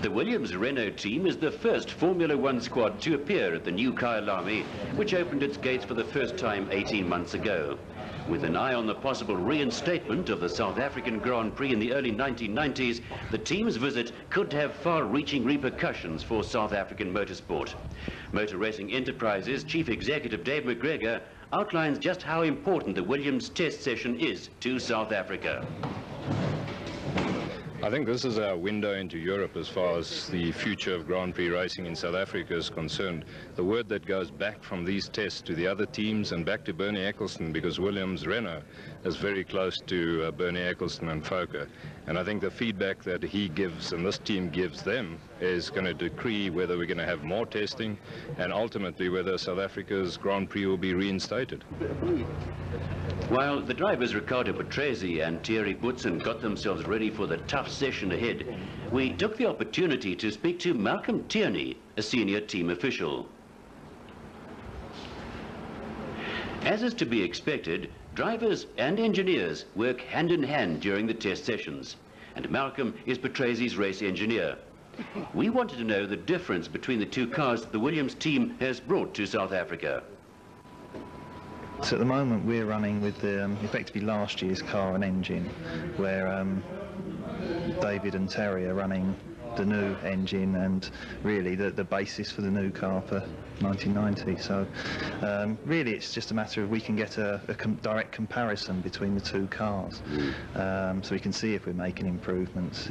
The Williams-Renault team is the first Formula One squad to appear at the new Kyalami, which opened its gates for the first time 18 months ago. With an eye on the possible reinstatement of the South African Grand Prix in the early 1990s, the team's visit could have far-reaching repercussions for South African motorsport. Motor Racing Enterprises Chief Executive Dave McGregor outlines just how important the Williams test session is to South Africa. I think this is our window into Europe as far as the future of Grand Prix racing in South Africa is concerned. The word that goes back from these tests to the other teams and back to Bernie Ecclestone, because Williams-Renault is very close to Bernie Ecclestone and Fokker. And I think the feedback that he gives and this team gives them is going to decree whether we're going to have more testing and ultimately whether South Africa's Grand Prix will be reinstated. While the drivers Riccardo Patrese and Thierry Boutsen got themselves ready for the tough session ahead, we took the opportunity to speak to Malcolm Tierney, a senior team official. As is to be expected, drivers and engineers work hand in hand during the test sessions, and Malcolm is Patrese's race engineer. We wanted to know the difference between the two cars that the Williams team has brought to South Africa. So at the moment we're running with effectively last year's car and engine, where David and Terry are running the new engine and really the basis for the new car for 1990. So really it's just a matter of we can get a direct comparison between the two cars, so we can see if we're making improvements.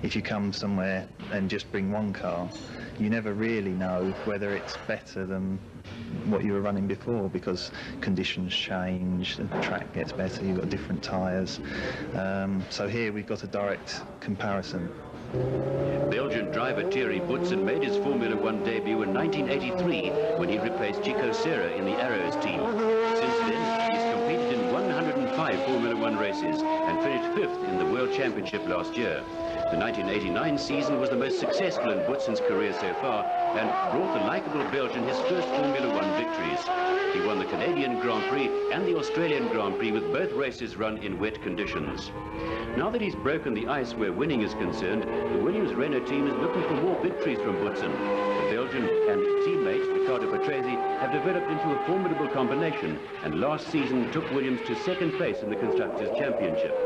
If you come somewhere and just bring one car, you never really know whether it's better than what you were running before, because conditions change, the track gets better, you've got different tyres. So here we've got a direct comparison. Belgian driver Thierry Boutsen made his Formula One debut in 1983 when he replaced Chico Serra in the Arrows team. Since then, he's competed in 105 Formula One races and finished 5th in the World Championship last year. The 1989 season was the most successful in Boutsen's career so far and brought the likeable Belgian his first Formula One victories. He won the Canadian Grand Prix and the Australian Grand Prix, with both races run in wet conditions. Now that he's broken the ice where winning is concerned, the Williams-Renault team is looking for more victories from Boutsen. The Belgian and teammate Riccardo Patrese have developed into a formidable combination, and last season took Williams to 2nd place in the Constructors' Championship.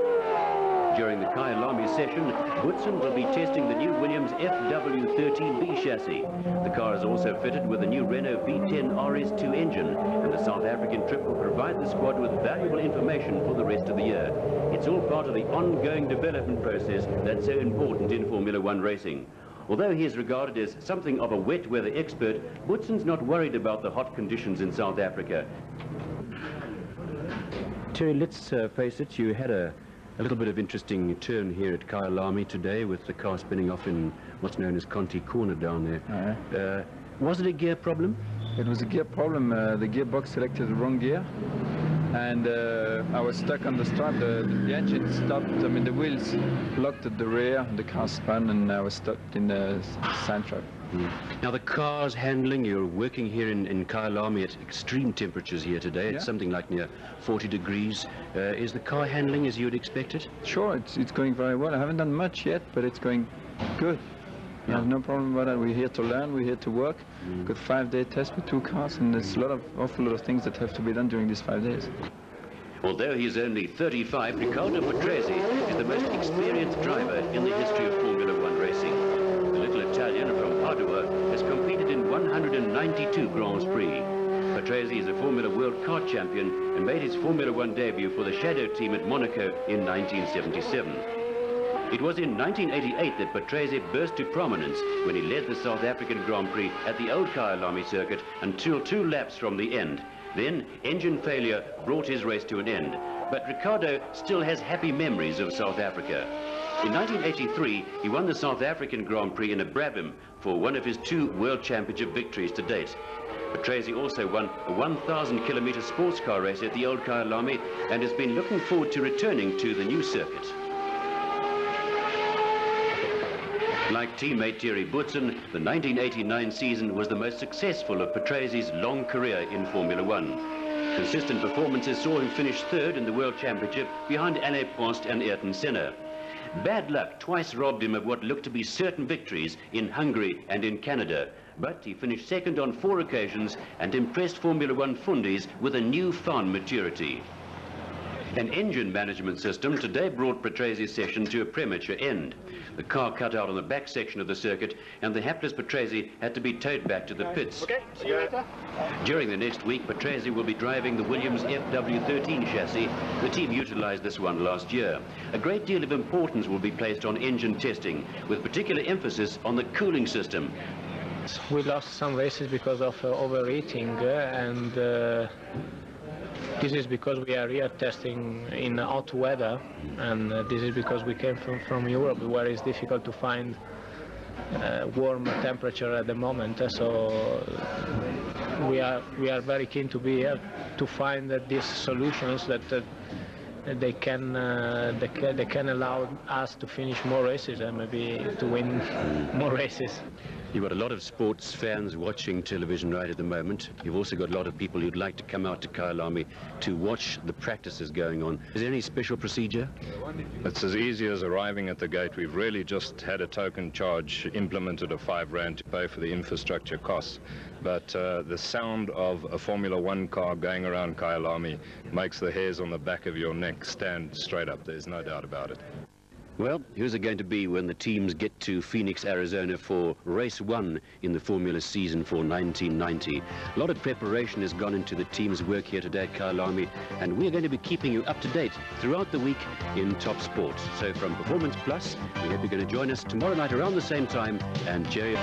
During the Kyalami session, Boutsen will be testing the new Williams FW13B chassis. The car is also fitted with a new Renault V10 RS2 engine, and the South African trip will provide the squad with valuable information for the rest of the year. It's all part of the ongoing development process that's so important in Formula One racing. Although he is regarded as something of a wet weather expert, Boutsen's not worried about the hot conditions in South Africa. Terry, let's face it, you had a little bit of interesting turn here at Kyalami today with the car spinning off in what's known as Conti Corner down there. Was it a gear problem? It was a gear problem. The gearbox selected the wrong gear, and I was stuck on the stripe. The engine stopped. I mean, the wheels locked at the rear, the car spun, and I was stuck in the sand trap. Now the car's handling, you're working here in Kyalami at extreme temperatures here today. It's something like near 40 degrees. Is the car handling as you would expect it? Sure, it's going very well. I haven't done much yet, but it's going good. I have no problem about that. We're here to learn, we're here to work. Got 5-day test with 2 cars, and there's awful lot of things that have to be done during these 5 days. Although he's only 35, Riccardo Patrese is the most experienced driver in the history of Formula One racing. The little Italian from Padua has competed in 192 Grands Prix. Patrese is a Formula World Kart champion and made his Formula One debut for the Shadow team at Monaco in 1977. It was in 1988 that Patrese burst to prominence when he led the South African Grand Prix at the old Kyalami circuit until 2 laps from the end. Then, engine failure brought his race to an end. But Riccardo still has happy memories of South Africa. In 1983, he won the South African Grand Prix in a Brabham for one of his 2 World Championship victories to date. Patrese also won a 1,000-kilometer sports car race at the old Kyalami and has been looking forward to returning to the new circuit. Like teammate Thierry Boutsen, the 1989 season was the most successful of Patrese's long career in Formula One. Consistent performances saw him finish 3rd in the World Championship behind Alain Prost and Ayrton Senna. Bad luck twice robbed him of what looked to be certain victories in Hungary and in Canada. But he finished second on 4 occasions and impressed Formula One fundies with a newfound maturity. An engine management system today brought Patrese's session to a premature end. The car cut out on the back section of the circuit, and the hapless Patrese had to be towed back to the pits. Okay, see you later. During the next week, Patrese will be driving the Williams FW13 chassis. The team utilized this one last year. A great deal of importance will be placed on engine testing, with particular emphasis on the cooling system. We lost some races because of overheating, and this is because we are here testing in hot weather, and this is because we came from Europe, where it's difficult to find warm temperature at the moment. So we are very keen to be here to find these solutions that they can allow us to finish more races and maybe to win more races. You've got a lot of sports fans watching television right at the moment. You've also got a lot of people who'd like to come out to Kyalami to watch the practices going on. Is there any special procedure? It's as easy as arriving at the gate. We've really just had a token charge implemented of £5 to pay for the infrastructure costs. But the sound of a Formula One car going around Kyalami makes the hairs on the back of your neck stand straight up. There's no doubt about it. Well, who's it going to be when the teams get to Phoenix, Arizona for race 1 in the Formula season for 1990? A lot of preparation has gone into the team's work here today at Kyalami, and we're going to be keeping you up to date throughout the week in top sports. So from Performance Plus, we hope you're going to join us tomorrow night around the same time, and cheerio.